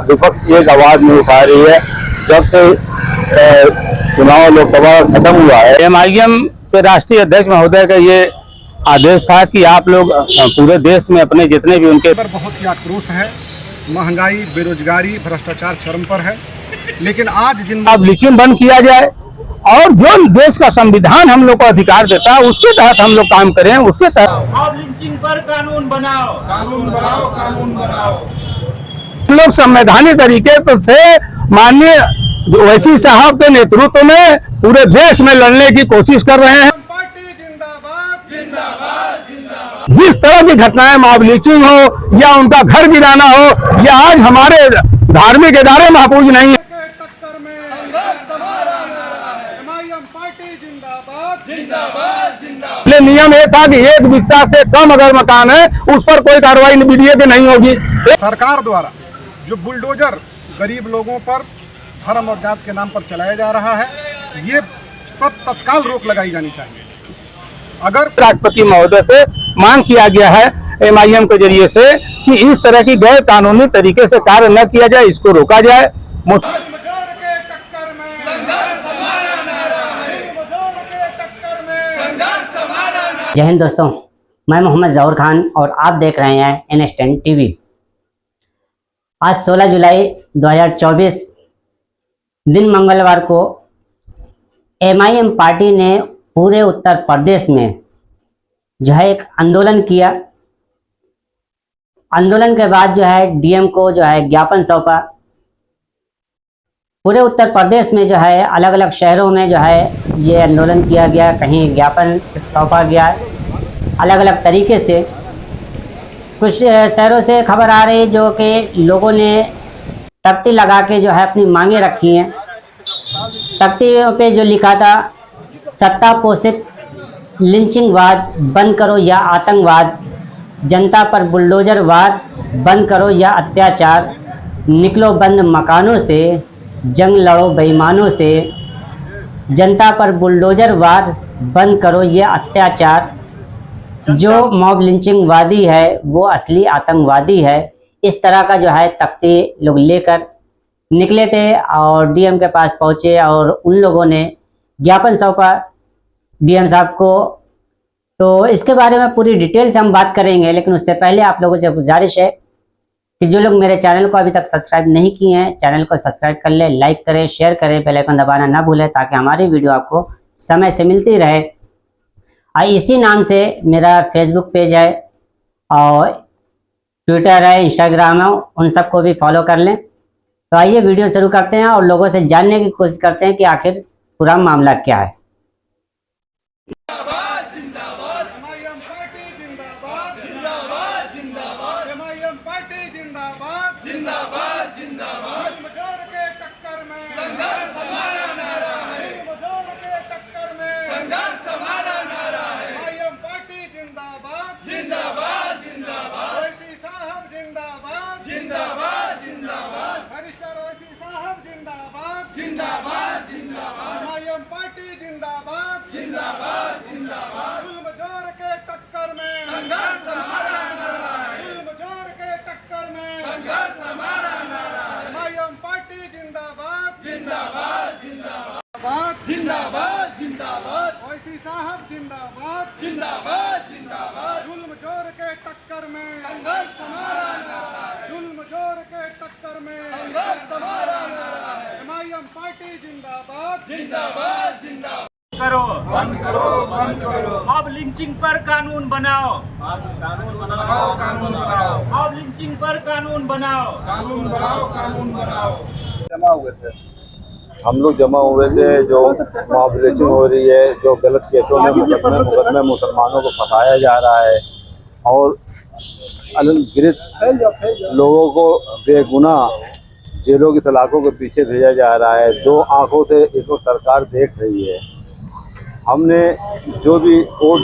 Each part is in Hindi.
विपक्ष एक आवाज नहीं उठा रही है। जब से चुनाव लोकसभा खत्म हुआ है, एमआईएम के राष्ट्रीय अध्यक्ष महोदय का ये आदेश था कि आप लोग पूरे देश में अपने जितने भी उनके पर बहुत ही आक्रोश है। महंगाई, बेरोजगारी, भ्रष्टाचार चरम पर है। लेकिन आज जिन अब लिचिंग बंद किया जाए और जो देश का संविधान हम लोग को अधिकार देता है उसके तहत हम लोग काम करें। उसके तहत अब लिंचिंग पर कानून बनाओ, कानून बनाओ, कानून बनाओ। हम लोग संवैधानिक तरीके से माननीय ओवैसी साहब के नेतृत्व में पूरे देश में लड़ने की कोशिश कर रहे हैं। जिस तरह की घटनाएं, मॉब लिंचिंग हो या उनका घर गिराना हो, या आज हमारे धार्मिक इदारे महफूज नहीं है। नियम ये था कि 1 बिस्सा से कम अगर मकान है उस पर कोई कार्रवाई बीडीए की नहीं होगी। सरकार द्वारा जो बुलडोजर गरीब लोगों पर धर्म और जात के नाम पर चलाया जा रहा है, ये पर तत्काल रोक लगाई जानी चाहिए। अगर राष्ट्रपति महोदय से मांग किया गया है एमआईएम के जरिए से कि इस तरह की गैर कानूनी तरीके से कार्य न किया जाए, इसको रोका जाए। जय हिंद दोस्तों, मैं मोहम्मद ज़हूर खान और आप देख रहे हैं NS10 टीवी। आज 16 जुलाई 2024 दिन मंगलवार को एमआईएम पार्टी ने पूरे उत्तर प्रदेश में जो है एक आंदोलन किया। आंदोलन के बाद जो है डीएम को जो है ज्ञापन सौंपा। पूरे उत्तर प्रदेश में जो है अलग अलग शहरों में जो है ये आंदोलन किया गया, कहीं ज्ञापन सौंपा गया अलग अलग तरीके से। कुछ शहरों से खबर आ रही जो कि लोगों ने तख्ती लगा के जो है अपनी मांगें रखी हैं। तख्तियों पे जो लिखा था, सत्ता पोषित लिंचिंगवाद बंद करो या आतंकवाद, जनता पर बुलडोजर वार बंद करो या अत्याचार, निकलो बंद मकानों से, जंग लड़ो बेईमानों से, जनता पर बुलडोजर वार बंद करो ये अत्याचार। जो मॉब लिंचिंगवादी है वो असली आतंकवादी है। इस तरह का जो है तख्ती लोग लेकर निकले थे और डीएम के पास पहुंचे और उन लोगों ने ज्ञापन सौंपा डीएम साहब को। तो इसके बारे में पूरी डिटेल से हम बात करेंगे, लेकिन उससे पहले आप लोगों से गुजारिश है कि जो लोग मेरे चैनल को अभी तक सब्सक्राइब नहीं किए हैं, चैनल को सब्सक्राइब कर ले, लाइक करें, शेयर करें, बेल आइकन दबाना ना भूलें ताकि हमारी वीडियो आपको समय से मिलती रहे। इसी नाम से मेरा फेसबुक पेज है और ट्विटर है, इंस्टाग्राम है, उन सबको भी फॉलो कर लें। तो आइए वीडियो शुरू करते हैं और लोगों से जानने की कोशिश करते हैं कि आखिर पूरा मामला क्या है। जिंदाबाद जिंदाबाद, ओवैसी साहब जिंदाबाद, जिंदाबाद जिंदाबाद। जुल्म जोर के टक्कर में संघर्ष हमारा नारा है, जुल्म जोर के टक्कर में संघर्ष हमारा नारा है। एमआईएम पार्टी जिंदाबाद, जिंदाबाद जिंदाबाद। करो बंद करो, बंद करो। अब लिंचिंग पर कानून बनाओ, कानून बनाओ, कानून बनाओ। अब लिंचिंग पर कानून बनाओ, कानून बनाओ, कानून बनाओ। जमा हुए थे, हम लोग जमा हुए थे। जो मॉब लिंचिंग हो रही है, जो गलत केसों में मुकदमे मुसलमानों को फंसाया जा रहा है और अनगिनत लोगों को बेगुनाह जेलों की सलाखों के पीछे भेजा जा रहा है। 2 आंखों से इसको सरकार देख रही है। हमने जो भी वोट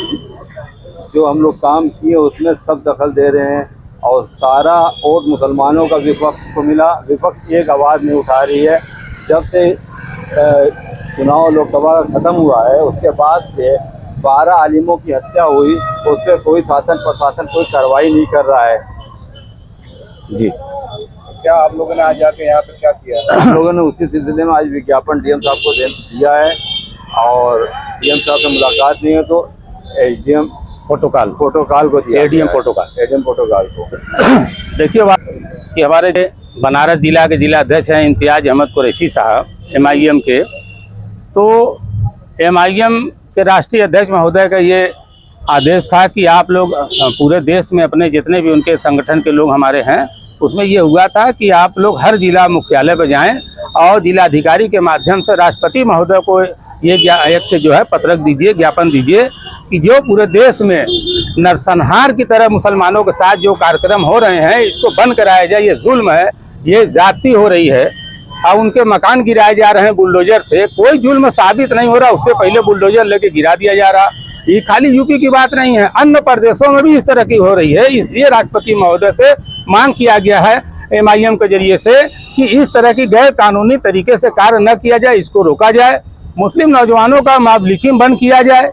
जो हम लोग काम किए उसमें सब दखल दे रहे हैं और सारा वोट मुसलमानों का विपक्ष को मिला। विपक्ष एक आवाज़ नहीं उठा रही है। जब से चुनाव लोकसभा खत्म हुआ है उसके बाद से 12 आलिमों की हत्या हुई, उस पर कोई शासन प्रशासन कोई कार्रवाई नहीं कर रहा है। जी क्या आप लोगों ने आज जाके यहाँ पे क्या किया? हम लोगों ने उसी सिलसिले में आज विज्ञापन डीएम साहब को दिया है, और डीएम साहब से मुलाकात नहीं है तो एसडीएम प्रोटोकॉल को दिया, एडीएम प्रोटोकॉल को। देखिए बात कि हमारे जो बनारस जिला के जिला अध्यक्ष हैं इम्तियाज अहमद कुरैशी साहब एमआईएम के, तो एमआईएम के राष्ट्रीय अध्यक्ष महोदय का ये आदेश था कि आप लोग पूरे देश में अपने जितने भी उनके संगठन के लोग हमारे हैं, उसमें ये हुआ था कि आप लोग हर जिला मुख्यालय पर जाएं और जिलाधिकारी के माध्यम से राष्ट्रपति महोदय को ये एक जो है पत्रक दीजिए, ज्ञापन दीजिए कि जो पूरे देश में नरसंहार की तरह मुसलमानों के साथ जो कार्यक्रम हो रहे हैं इसको बंद कराया जाए। ये जुल्म है, ये जाति हो रही है, और उनके मकान गिराए जा रहे हैं बुलडोजर से। कोई जुल्म साबित नहीं हो रहा, उससे पहले बुलडोजर लेके गिरा दिया जा रहा। ये खाली यूपी की बात नहीं है, अन्य प्रदेशों में भी इस तरह की हो रही है। इसलिए राष्ट्रपति महोदय से मांग किया गया है एमआईएम के जरिए से कि इस तरह की गैर कानूनी तरीके से कार्य न किया जाए, इसको रोका जाए। मुस्लिम नौजवानों का मॉब लिंचिंग बंद किया जाए,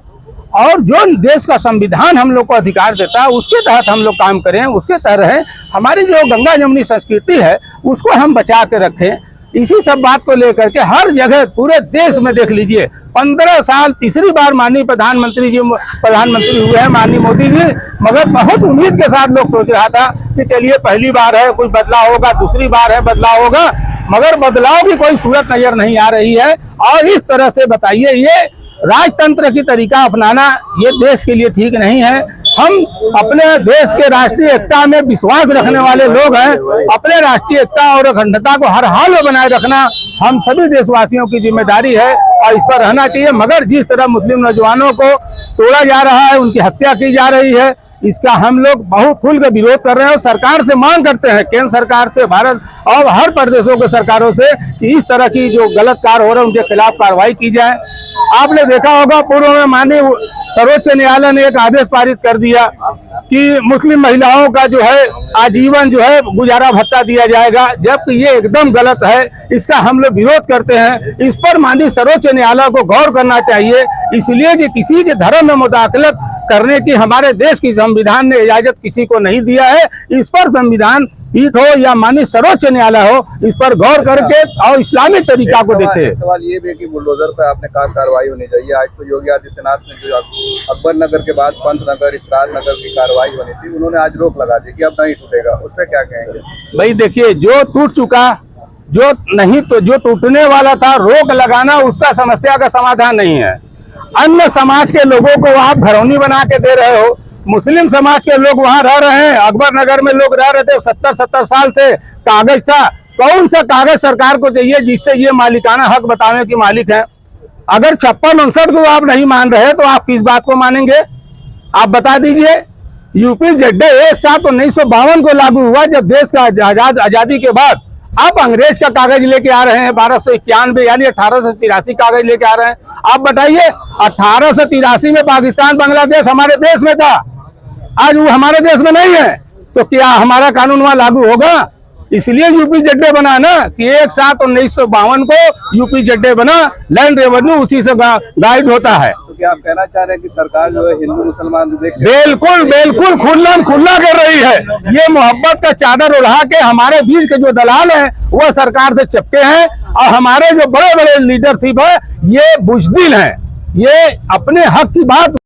और जो देश का संविधान हम लोग को अधिकार देता है उसके तहत हम लोग काम करें, उसके तहत हमारी जो गंगा जमुनी संस्कृति है उसको हम बचा के रखें। इसी सब बात को लेकर के हर जगह पूरे देश में देख लीजिए, 15 साल तीसरी बार माननीय प्रधानमंत्री हुए हैं माननीय मोदी जी, मगर बहुत उम्मीद के साथ लोग सोच रहा था कि चलिए पहली बार है कुछ बदलाव होगा, दूसरी बार है बदलाव होगा, मगर बदलाव की कोई सूरत नजर नहीं आ रही है। और इस तरह से बताइए, ये राजतंत्र की तरीका अपनाना ये देश के लिए ठीक नहीं है। हम अपने देश के राष्ट्रीय एकता में विश्वास रखने वाले लोग हैं, अपने राष्ट्रीय एकता और अखंडता को हर हाल में बनाए रखना हम सभी देशवासियों की जिम्मेदारी है और इस पर रहना चाहिए। मगर जिस तरह मुस्लिम नौजवानों को तोड़ा जा रहा है, उनकी हत्या की जा रही है, इसका हम लोग बहुत खुल कर विरोध कर रहे हैं और सरकार से मांग करते हैं, केंद्र सरकार से, भारत और हर प्रदेशों के सरकारों से, कि इस तरह की जो गलत कार्य हो रहे हैं उनके खिलाफ कार्रवाई की जाए। आपने देखा होगा पूर्व में माननीय सर्वोच्च न्यायालय ने एक आदेश पारित कर दिया कि मुस्लिम महिलाओं का जो है आजीवन जो है गुजारा भत्ता दिया जाएगा, जबकि ये एकदम गलत है। इसका हम लोग विरोध करते हैं। इस पर माननीय सर्वोच्च न्यायालय को गौर करना चाहिए, इसलिए कि किसी के धर्म में मुदाखलत करने की हमारे देश की संविधान ने इजाजत किसी को नहीं दिया है। इस पर संविधान पीठ हो या माननीय सर्वोच्च न्यायालय हो, इस पर गौर करके और इस्लामिक तरीका को देखे। सवाल ये भी है कि बुलडोजर पे आपने कहा कार्रवाई होनी चाहिए। आज तो योगी आदित्यनाथ ने जो अकबर नगर के बाद पंतनगर, इसरार नगर की कार्रवाई होनी थी, उन्होंने आज रोक लगा दी कि अब नहीं टूटेगा, उससे क्या कहेंगे? भाई देखिए, जो टूट चुका, जो नहीं तो जो टूटने वाला था, रोक लगाना उसका समस्या का समाधान नहीं है। अन्य समाज के लोगों को आप घरौनी बना के दे रहे हो। मुस्लिम समाज के लोग वहां रह रहे हैं, अकबर नगर में लोग रह रहे थे, 70 साल से कागज था। कौन सा कागज सरकार को चाहिए जिससे ये मालिकाना हक बतावे कि मालिक है? अगर 56-59 को आप नहीं मान रहे तो आप किस बात को मानेंगे? आप बता दीजिए। यूपी जेड एक साथ 1952 को लागू हुआ, जब देश का आजादी के बाद। आप अंग्रेज का कागज लेके आ रहे हैं 1291 यानी 1883 कागज लेके आ रहे हैं। आप बताइए, 1883 में पाकिस्तान बांग्लादेश हमारे देश में था, आज वो हमारे देश में नहीं है, तो क्या हमारा कानून वहां लागू होगा? इसलिए यूपी जेड बना ना कि 1/7/1952 को यूपी जेड बना, लैंड रेवेन्यू उसी से गाइड होता है। तो क्या आप कहना चाह रहे हैं कि सरकार जो है हिंदू मुसलमान बिल्कुल खुला कर रही है। ये मोहब्बत का चादर उड़ा के हमारे बीच के जो दलाल हैं वो सरकार से चिपके हैं, और हमारे जो बड़े बड़े लीडरशिप है ये बुजदिल हैं, ये अपने हक की बात।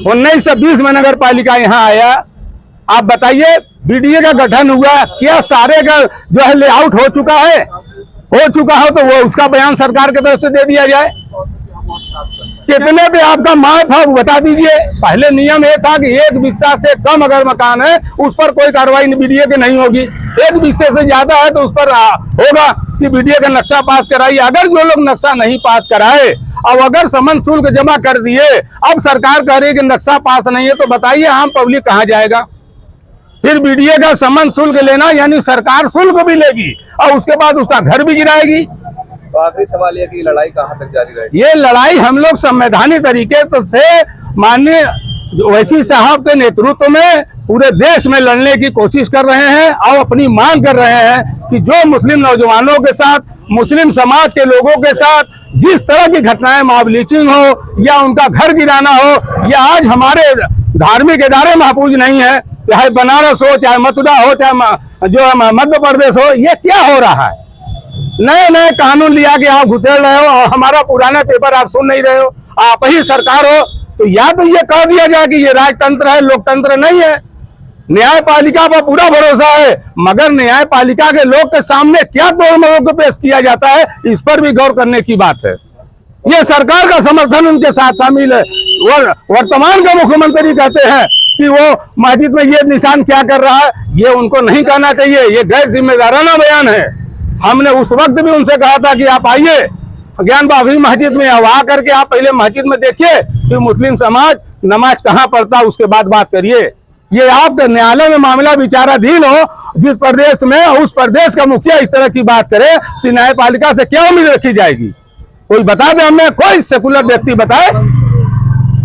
1920 में नगर पालिका यहाँ आया, आप बताइए बीडीए का गठन हुआ, क्या सारे का जो है लेआउट हो चुका हो तो वो उसका बयान सरकार की तरफ से दे दिया जाए। कितने पे आपका माल था वो बता दीजिए। पहले नियम ये था कि 1 बिस्सा से कम अगर मकान है उस पर कोई कार्रवाई बीडीए की नहीं होगी, 1 बिस्से से ज्यादा है तो उस पर होगा कि बीडीए का नक्शा पास कराइए। अगर जो लोग नक्शा नहीं पास कराए, अब अगर समन शुल्क जमा कर दिए, अब सरकार कह रही है कि नक्शा पास नहीं है, तो बताइए आम पब्लिक कहाँ जाएगा? फिर बीडीए का समन शुल्क लेना यानी सरकार शुल्क भी लेगी और उसके बाद उसका घर भी गिराएगी। तो आखिरी सवाल ये कि लड़ाई कहाँ तक जारी रहेगी? ये लड़ाई हम लोग संवैधानिक तरीके से माननीय ओवैसी साहब के नेतृत्व में पूरे देश में लड़ने की कोशिश कर रहे हैं और अपनी मांग कर रहे हैं कि जो मुस्लिम नौजवानों के साथ, मुस्लिम समाज के लोगों के साथ जिस तरह की घटनाएं, मॉब लिंचिंग हो या उनका घर गिराना हो, या आज हमारे धार्मिक इदारे महफूज नहीं है, चाहे बनारस हो, चाहे मथुरा हो, चाहे जो मध्य प्रदेश हो, ये क्या हो रहा है? नए नए कानून लिया के आप घुसेड़ रहे हो और हमारा पुराना पेपर आप सुन नहीं रहे हो। आप ही सरकार हो तो या तो ये कह दिया जाए कि ये राजतंत्र है, लोकतंत्र नहीं है। न्यायपालिका पर पूरा भरोसा है, मगर न्यायपालिका के लोग के सामने क्या तोड़ मरोड़ को पेश किया जाता है, इस पर भी गौर करने की बात है। ये सरकार का समर्थन उनके साथ शामिल है। वर्तमान का मुख्यमंत्री कहते हैं कि वो मस्जिद में ये निशान क्या कर रहा है, ये उनको नहीं कहना चाहिए, ये गैर जिम्मेदाराना बयान है। हमने उस वक्त भी उनसे कहा था कि आप आइए ज्ञान बाबरी मस्जिद में, अब आ करके आप पहले मस्जिद में देखिए कि मुस्लिम समाज नमाज कहाँ पढ़ता, उसके बाद बात करिए। ये आपका न्यायालय में मामला विचाराधीन हो, जिस प्रदेश में उस प्रदेश का मुखिया इस तरह की बात करे तो न्यायपालिका से क्या उम्मीद रखी जाएगी? कोई बता दे हमें, कोई सेकुलर व्यक्ति बताए।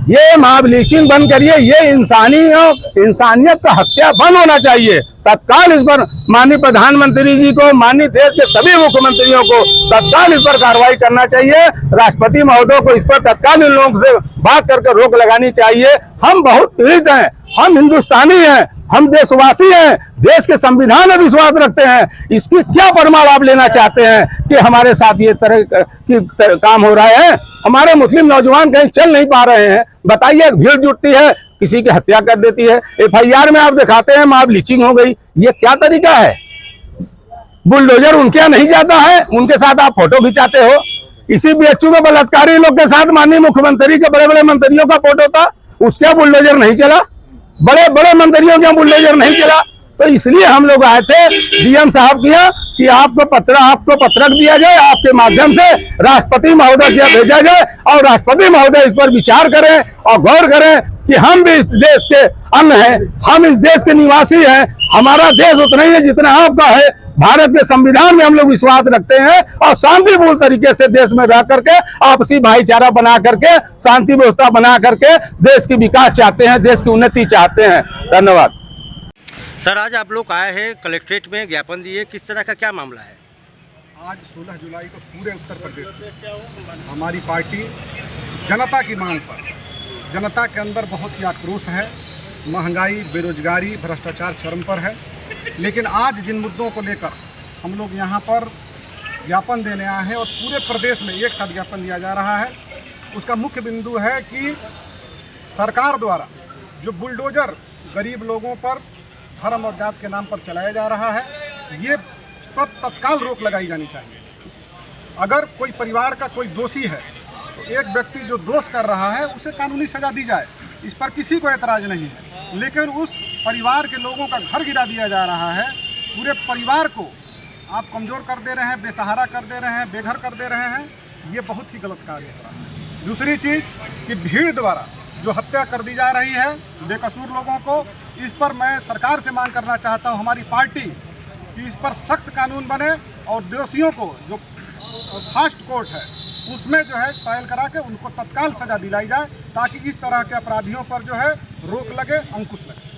ये महाब्लीचिंग बंद करिए, ये इंसानियत का हत्या बंद होना चाहिए। तत्काल इस पर माननीय प्रधानमंत्री जी को, माननीय देश के सभी मुख्यमंत्रियों को तत्काल इस पर कार्रवाई करना चाहिए। राष्ट्रपति महोदय को इस पर तत्काल इन लोगों से बात करके रोक लगानी चाहिए। हम बहुत पीड़ित हैं, हम हिंदुस्तानी हैं, हम देशवासी हैं, देश के संविधान में विश्वास रखते हैं। इसकी क्या परमाणु आप लेना चाहते हैं कि हमारे साथ ये तरह की काम हो रहा है? हमारे मुस्लिम नौजवान कहीं चल नहीं पा रहे हैं, बताइए। भीड़ जुटती है, किसी की हत्या कर देती है, FIR में आप दिखाते हैं मां ब्लीचिंग हो गई। ये क्या तरीका है? बुलडोजर उनके यहाँ नहीं जाता है, उनके साथ आप फोटो खिंचाते हो। इसी BHU में बलात्कारी लोग के साथ माननीय मुख्यमंत्री के बड़े बड़े मंत्रियों का फोटो था, उसके बुलडोजर नहीं चला। बड़े बड़े मंत्रियों के बुलडोजर नहीं चला। तो इसलिए हम लोग आए थे DM साहब के यहाँ कि आपको पत्रक दिया जाए, आपके माध्यम से राष्ट्रपति महोदय के यहाँ भेजा जाए और राष्ट्रपति महोदय इस पर विचार करें और गौर करें कि हम भी इस देश के अन्न हैं, हम इस देश के निवासी हैं। हमारा देश उतना ही है जितना आपका है। भारत के संविधान में हम लोग विश्वास रखते हैं और शांतिपूर्ण तरीके से देश में रह करके आपसी भाईचारा बना करके, शांति व्यवस्था बना करके देश की विकास चाहते हैं, देश की उन्नति चाहते हैं। धन्यवाद। सर, आज आप लोग आए हैं कलेक्ट्रेट में, ज्ञापन दिए, किस तरह का क्या मामला है? आज 16 जुलाई को पूरे उत्तर प्रदेश में हमारी पार्टी जनता की मांग पर, जनता के अंदर बहुत ही आक्रोश है। महंगाई, बेरोजगारी, भ्रष्टाचार चरम पर है। लेकिन आज जिन मुद्दों को लेकर हम लोग यहाँ पर ज्ञापन देने आए हैं और पूरे प्रदेश में एक साथ ज्ञापन दिया जा रहा है, उसका मुख्य बिंदु है कि सरकार द्वारा जो बुलडोजर गरीब लोगों पर धर्म और जात के नाम पर चलाया जा रहा है, ये पर तत्काल रोक लगाई जानी चाहिए। अगर कोई परिवार का कोई दोषी है तो एक व्यक्ति जो दोष कर रहा है उसे कानूनी सजा दी जाए, इस पर किसी को एतराज़ नहीं है। लेकिन उस परिवार के लोगों का घर गिरा दिया जा रहा है, पूरे परिवार को आप कमज़ोर कर दे रहे हैं, बेसहारा कर दे रहे हैं, बेघर कर दे रहे हैं। ये बहुत ही गलत कार्य हो रहा है। दूसरी चीज़ कि भीड़ द्वारा जो हत्या कर दी जा रही है बेकसूर लोगों को, इस पर मैं सरकार से मांग करना चाहता हूं, हमारी पार्टी, कि इस पर सख्त कानून बने और दोषियों को जो फास्ट कोर्ट है उसमें जो है ट्रायल करा के उनको तत्काल सजा दिलाई जाए, ताकि इस तरह के अपराधियों पर जो है रोक लगे, अंकुश लगे।